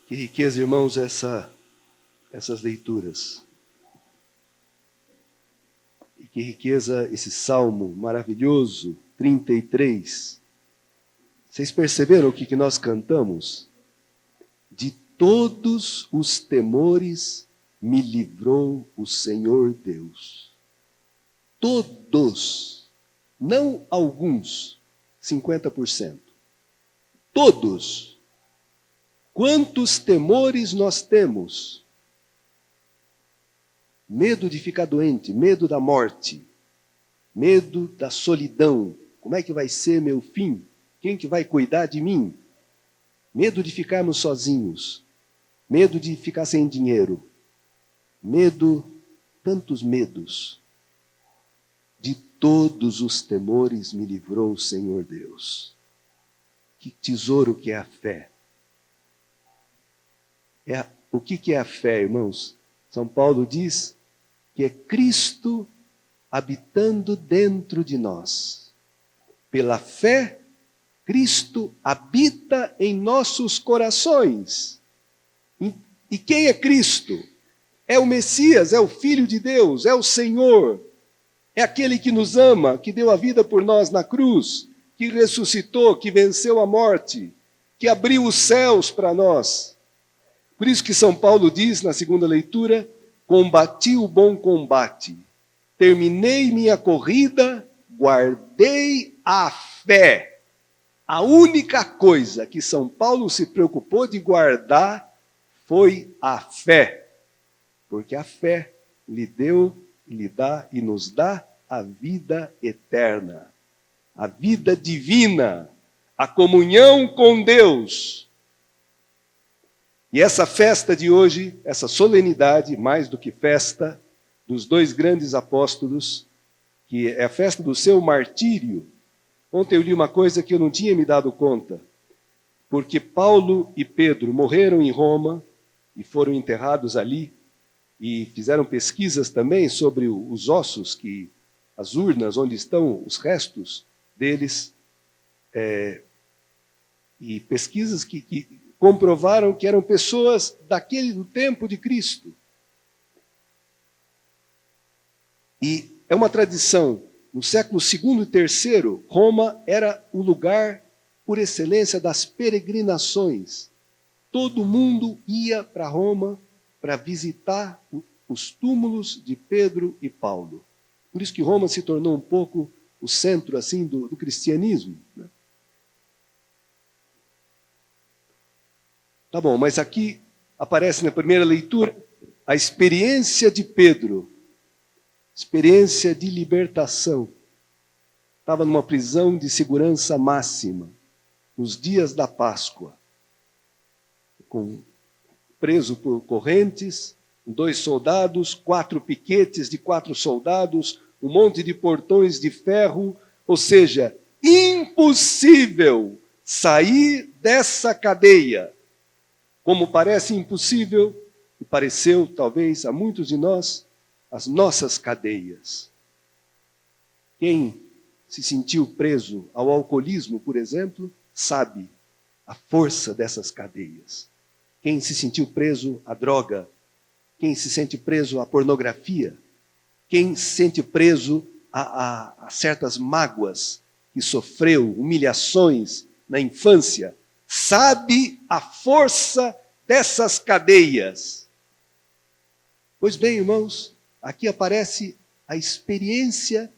Que riqueza, irmãos, essas leituras. E que riqueza esse salmo maravilhoso, 33. Vocês perceberam o que nós cantamos? De todos os temores me livrou o Senhor Deus. Todos, não alguns, 50%. Todos. Quantos temores nós temos? Medo de ficar doente, medo da morte, medo da solidão. Como é que vai ser meu fim? Quem que vai cuidar de mim? Medo de ficarmos sozinhos, medo de ficar sem dinheiro, medo, tantos medos. De todos os temores me livrou o Senhor Deus. Que tesouro que é a fé. O que é a fé, irmãos? São Paulo diz que é Cristo habitando dentro de nós. Pela fé, Cristo habita em nossos corações. E quem é Cristo? É o Messias, é o Filho de Deus, é o Senhor. É aquele que nos ama, que deu a vida por nós na cruz, que ressuscitou, que venceu a morte, que abriu os céus para nós. Por isso que São Paulo diz na segunda leitura: combati o bom combate, terminei minha corrida, guardei a fé. A única coisa que São Paulo se preocupou de guardar foi a fé. Porque a fé lhe deu, lhe dá e nos dá a vida eterna, a vida divina, a comunhão com Deus. E essa festa de hoje, essa solenidade, mais do que festa, dos dois grandes apóstolos, que é a festa do seu martírio. Ontem eu li uma coisa que eu não tinha me dado conta, porque Paulo e Pedro morreram em Roma e foram enterrados ali, e fizeram pesquisas também sobre os ossos, as urnas onde estão os restos deles, e pesquisas que comprovaram que eram pessoas do tempo de Cristo. E é uma tradição, no século II e III, Roma era o lugar por excelência das peregrinações. Todo mundo ia para Roma para visitar os túmulos de Pedro e Paulo. Por isso que Roma se tornou um pouco o centro assim, do cristianismo, né? Tá bom, mas aqui aparece na primeira leitura a experiência de Pedro, experiência de libertação. Estava numa prisão de segurança máxima, nos dias da Páscoa, preso por correntes, 2 soldados, 4 piquetes de 4 soldados, um monte de portões de ferro, ou seja, impossível sair dessa cadeia. Como parece impossível, e pareceu talvez a muitos de nós, as nossas cadeias. Quem se sentiu preso ao alcoolismo, por exemplo, sabe a força dessas cadeias. Quem se sentiu preso à droga, quem se sente preso à pornografia, quem se sente preso a certas mágoas que sofreu, humilhações na infância, sabe a força dessas cadeias. Pois bem, irmãos, aqui aparece a experiência,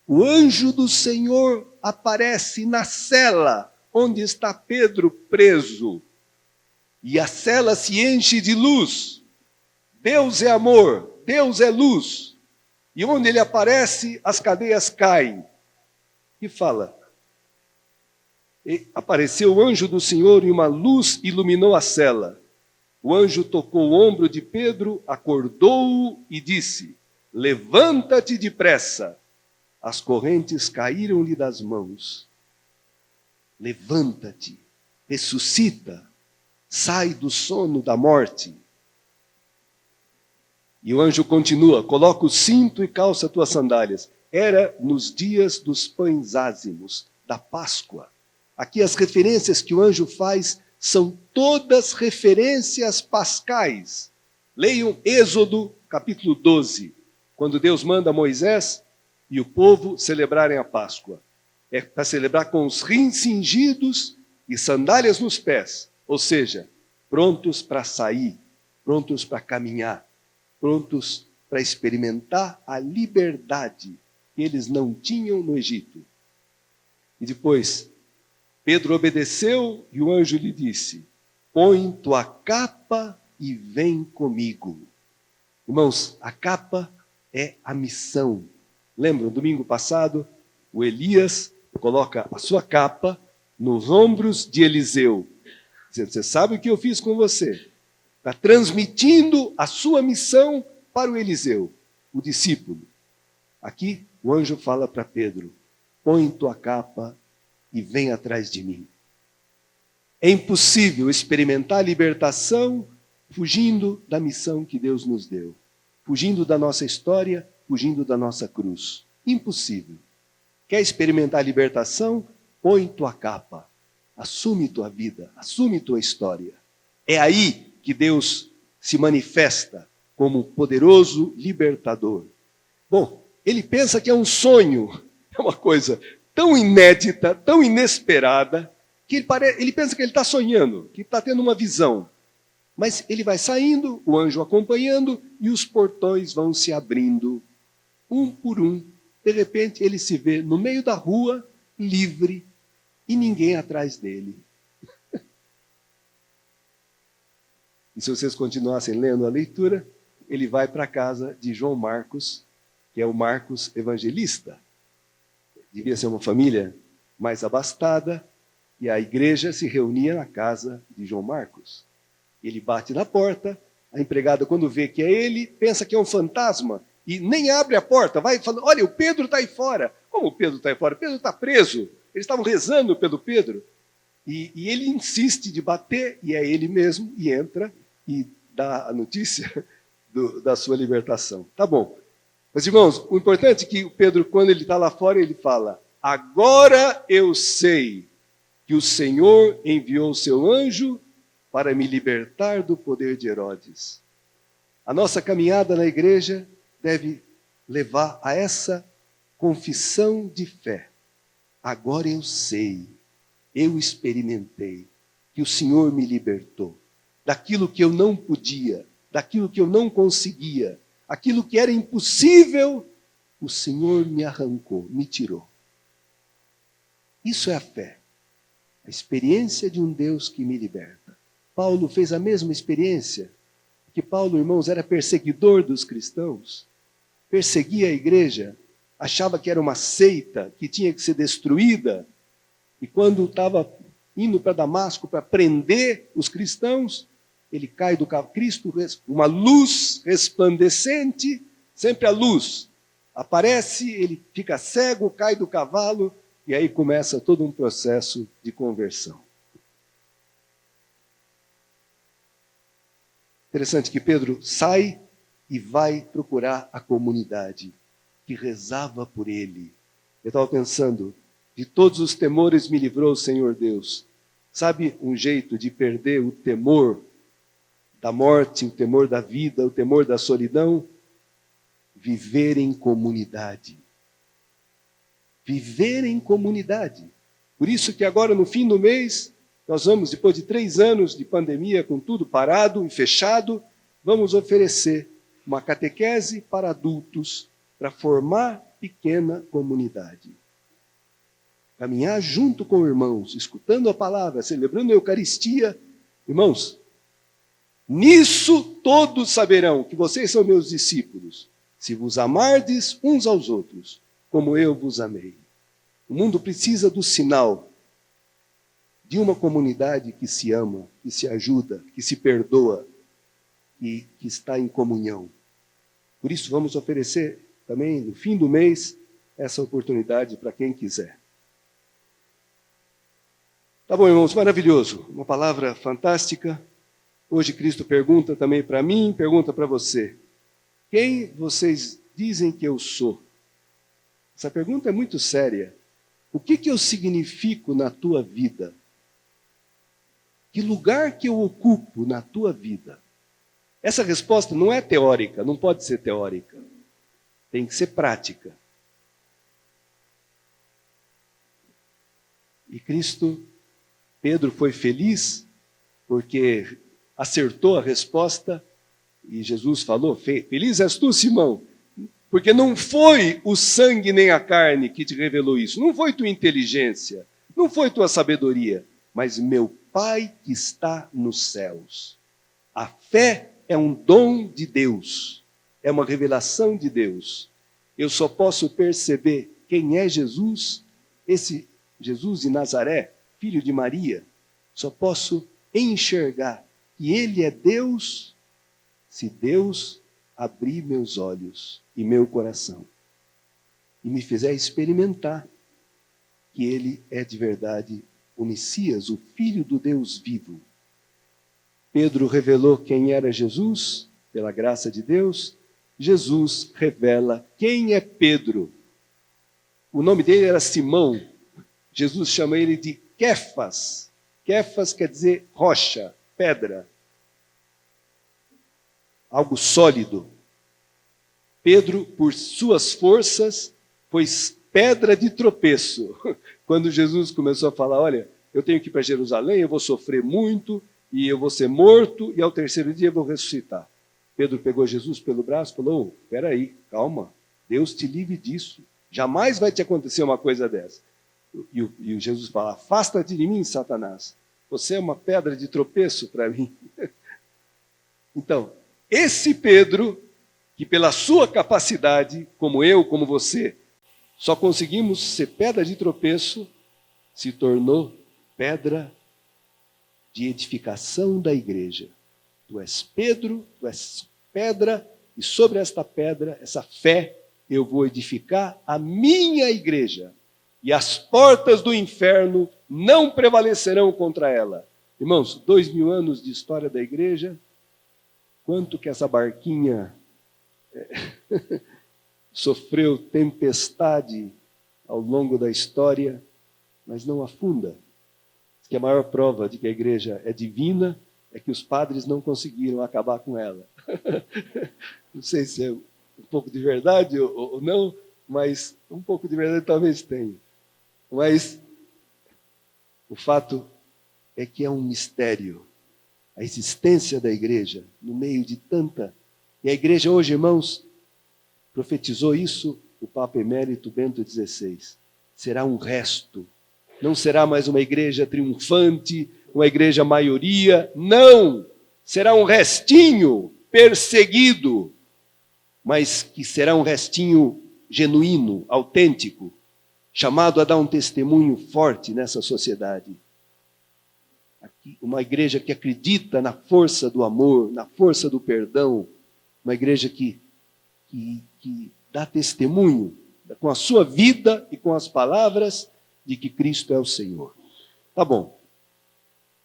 o anjo do Senhor aparece na cela onde está Pedro preso. E a cela se enche de luz. Deus é amor, Deus é luz. E onde ele aparece, as cadeias caem. E fala: apareceu o anjo do Senhor e uma luz iluminou a cela. O anjo tocou o ombro de Pedro, acordou-o e disse: levanta-te depressa. As correntes caíram-lhe das mãos. Levanta-te, ressuscita, sai do sono da morte. E o anjo continua: coloca o cinto e calça tuas sandálias. Era nos dias dos pães ázimos, da Páscoa. Aqui as referências que o anjo faz são todas referências pascais. Leiam Êxodo, capítulo 12, quando Deus manda Moisés e o povo celebrarem a Páscoa. É para celebrar com os rins cingidos e sandálias nos pés, ou seja, prontos para sair, prontos para caminhar, prontos para experimentar a liberdade que eles não tinham no Egito. E depois, Pedro obedeceu e o anjo lhe disse: põe tua capa e vem comigo. Irmãos, a capa é a missão. Lembram, domingo passado, o Elias coloca a sua capa nos ombros de Eliseu, dizendo: você sabe o que eu fiz com você? Está transmitindo a sua missão para o Eliseu, o discípulo. Aqui o anjo fala para Pedro: põe tua capa e vem atrás de mim. É impossível experimentar a libertação fugindo da missão que Deus nos deu, fugindo da nossa história, fugindo da nossa cruz. Impossível. Quer experimentar a libertação? Põe tua capa, assume tua vida, assume tua história. É aí que Deus se manifesta como poderoso libertador. Bom, ele pensa que é um sonho, é uma coisa tão inédita, tão inesperada, que ele pensa que ele está sonhando, que está tendo uma visão. Mas ele vai saindo, o anjo acompanhando, e os portões vão se abrindo, um por um. De repente, ele se vê no meio da rua, livre, e ninguém atrás dele. E se vocês continuassem lendo a leitura, ele vai para a casa de João Marcos, que é o Marcos evangelista. Devia ser uma família mais abastada, e a igreja se reunia na casa de João Marcos. Ele bate na porta, a empregada, quando vê que é ele, pensa que é um fantasma, e nem abre a porta, vai falando: olha, o Pedro está aí fora. Como o Pedro está aí fora? Pedro está preso. Eles estavam rezando pelo Pedro. E ele insiste de bater, e é ele mesmo, e entra e dá a notícia da sua libertação. Tá bom. Mas, irmãos, o importante é que o Pedro, quando ele está lá fora, ele fala: agora eu sei que o Senhor enviou o seu anjo para me libertar do poder de Herodes. A nossa caminhada na igreja deve levar a essa confissão de fé. Agora eu sei, eu experimentei que o Senhor me libertou daquilo que eu não podia, daquilo que eu não conseguia, aquilo que era impossível, o Senhor me arrancou, me tirou. Isso é a fé, a experiência de um Deus que me liberta. Paulo fez a mesma experiência, porque Paulo, irmãos, era perseguidor dos cristãos, perseguia a igreja, achava que era uma seita que tinha que ser destruída, e quando estava indo para Damasco para prender os cristãos, ele cai do cavalo, Cristo, uma luz resplandecente, sempre a luz, aparece, ele fica cego, cai do cavalo, e aí começa todo um processo de conversão. Interessante que Pedro sai e vai procurar a comunidade que rezava por ele. Eu estava pensando, de todos os temores me livrou o Senhor Deus. Sabe um jeito de perder o temor da morte, o temor da vida, o temor da solidão? Viver em comunidade. Viver em comunidade. Por isso que agora, no fim do mês, nós vamos, depois de 3 anos de pandemia, com tudo parado e fechado, vamos oferecer uma catequese para adultos, para formar pequena comunidade. Caminhar junto com irmãos, escutando a palavra, celebrando a Eucaristia. Irmãos, nisso todos saberão que vocês são meus discípulos, se vos amardes uns aos outros, como eu vos amei. O mundo precisa do sinal de uma comunidade que se ama, que se ajuda, que se perdoa e que está em comunhão. Por isso, vamos oferecer também, no fim do mês, essa oportunidade para quem quiser. Tá bom, irmãos, maravilhoso. Uma palavra fantástica. Hoje Cristo pergunta também para mim, pergunta para você: quem vocês dizem que eu sou? Essa pergunta é muito séria. O que eu significo na tua vida? Que lugar que eu ocupo na tua vida? Essa resposta não é teórica, não pode ser teórica. Tem que ser prática. E Pedro foi feliz porque acertou a resposta e Jesus falou: feliz és tu, Simão, porque não foi o sangue nem a carne que te revelou isso, não foi tua inteligência, não foi tua sabedoria, mas meu Pai que está nos céus. A fé é um dom de Deus, é uma revelação de Deus. Eu só posso perceber quem é Jesus, esse Jesus de Nazaré, filho de Maria, só posso enxergar que ele é Deus se Deus abrir meus olhos e meu coração e me fizer experimentar que ele é de verdade o Messias, o Filho do Deus vivo. Pedro revelou quem era Jesus, pela graça de Deus. Jesus revela quem é Pedro. O nome dele era Simão. Jesus chama ele de Kefas. Kefas quer dizer rocha, pedra. Algo sólido. Pedro, por suas forças, foi pedra de tropeço. Quando Jesus começou a falar: olha, eu tenho que ir para Jerusalém, eu vou sofrer muito, e eu vou ser morto, e ao terceiro dia eu vou ressuscitar. Pedro pegou Jesus pelo braço e falou: espera aí, calma, Deus te livre disso. Jamais vai te acontecer uma coisa dessa. E Jesus fala: afasta-te de mim, Satanás. Você é uma pedra de tropeço para mim. Então, esse Pedro, que pela sua capacidade, como eu, como você, só conseguimos ser pedra de tropeço, se tornou pedra de edificação da igreja. Tu és Pedro, tu és pedra, e sobre esta pedra, essa fé, eu vou edificar a minha igreja. E as portas do inferno não prevalecerão contra ela. Irmãos, 2000 anos de história da igreja, quanto que essa barquinha sofreu tempestade ao longo da história, mas não afunda. Que a maior prova de que a igreja é divina é que os padres não conseguiram acabar com ela. Não sei se é um pouco de verdade ou não, mas um pouco de verdade talvez tenha. Mas o fato é que é um mistério a existência da igreja no meio de tanta... E a igreja hoje, irmãos, profetizou isso o Papa Emérito Bento XVI. Será um resto. Não será mais uma igreja triunfante, uma igreja maioria. Não! Será um restinho perseguido, mas que será um restinho genuíno, autêntico, chamado a dar um testemunho forte nessa sociedade. Aqui, uma igreja que acredita na força do amor, na força do perdão, uma igreja que dá testemunho com a sua vida e com as palavras de que Cristo é o Senhor. Tá bom.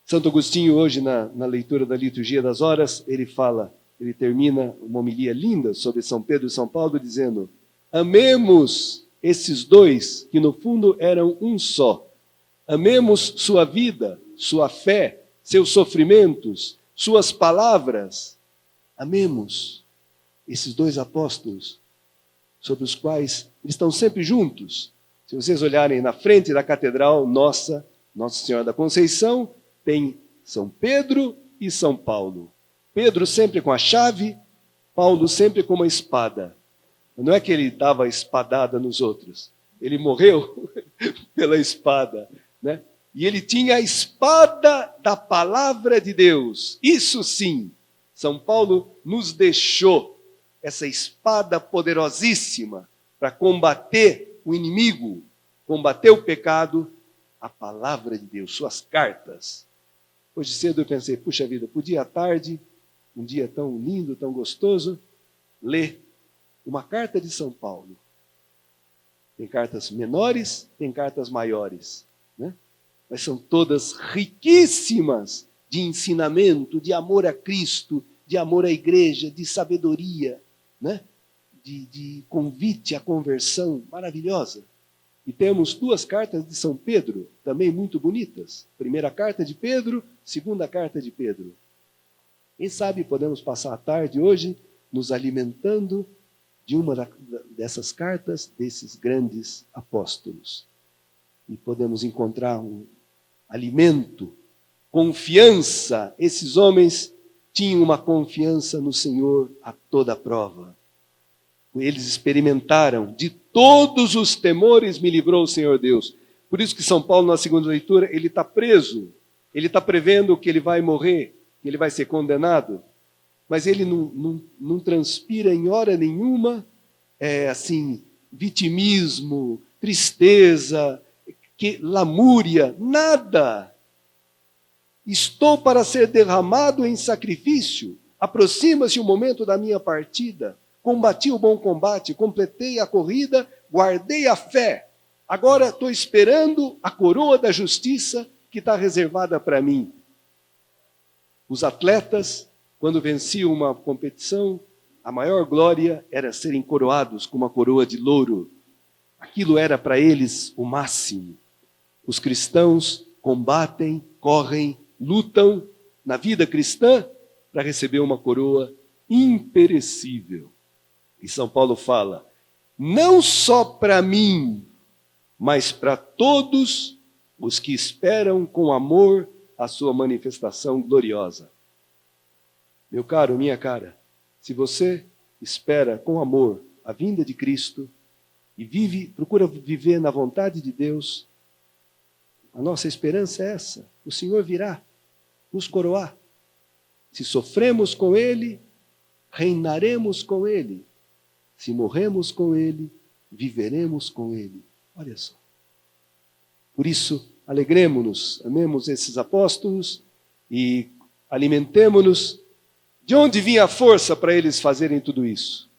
Santo Agostinho, hoje, na leitura da Liturgia das Horas, ele termina uma homilia linda sobre São Pedro e São Paulo, dizendo: amemos esses dois, que no fundo eram um só. Amemos sua vida, sua fé, seus sofrimentos, suas palavras. Amemos esses dois apóstolos, sobre os quais eles estão sempre juntos. Se vocês olharem na frente da catedral Nossa Senhora da Conceição, tem São Pedro e São Paulo. Pedro sempre com a chave, Paulo sempre com uma espada. Não é que ele dava espadada nos outros, ele morreu pela espada, né? E ele tinha a espada da palavra de Deus. Isso sim, São Paulo nos deixou essa espada poderosíssima para combater o inimigo, combater o pecado, a palavra de Deus, suas cartas. Hoje cedo eu pensei, puxa vida, podia à tarde, um dia tão lindo, tão gostoso, ler uma carta de São Paulo. Tem cartas menores, tem cartas maiores, né? Mas são todas riquíssimas de ensinamento, de amor a Cristo, de amor à igreja, de sabedoria, né? De convite à conversão maravilhosa. E temos 2 cartas de São Pedro, também muito bonitas. Primeira carta de Pedro, segunda carta de Pedro. Quem sabe podemos passar a tarde hoje nos alimentando de uma dessas cartas desses grandes apóstolos. E podemos encontrar um alimento, confiança. Esses homens tinham uma confiança no Senhor a toda prova. Eles experimentaram, de todos os temores me livrou o Senhor Deus. Por isso que São Paulo, na segunda leitura, ele está preso. Ele está prevendo que ele vai morrer, que ele vai ser condenado. Mas ele não transpira em hora nenhuma, vitimismo, tristeza, lamúria, nada. Estou para ser derramado em sacrifício. Aproxima-se o momento da minha partida. Combati o bom combate, completei a corrida, guardei a fé. Agora estou esperando a coroa da justiça que está reservada para mim. Os atletas, quando venciam uma competição, a maior glória era serem coroados com uma coroa de louro. Aquilo era para eles o máximo. Os cristãos combatem, correm, lutam na vida cristã para receber uma coroa imperecível. E São Paulo fala, não só para mim, mas para todos os que esperam com amor a sua manifestação gloriosa. Meu caro, minha cara, se você espera com amor a vinda de Cristo e procura viver na vontade de Deus, a nossa esperança é essa. O Senhor virá nos coroar. Se sofremos com Ele, reinaremos com Ele. Se morremos com Ele, viveremos com Ele. Olha só. Por isso, alegremo-nos, amemos esses apóstolos e alimentemo-nos. De onde vinha a força para eles fazerem tudo isso?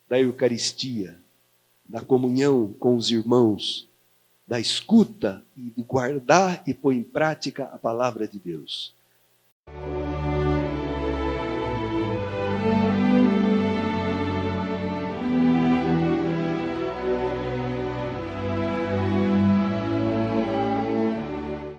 Da Eucaristia, da comunhão com os irmãos, da escuta e de guardar e pôr em prática a palavra de Deus.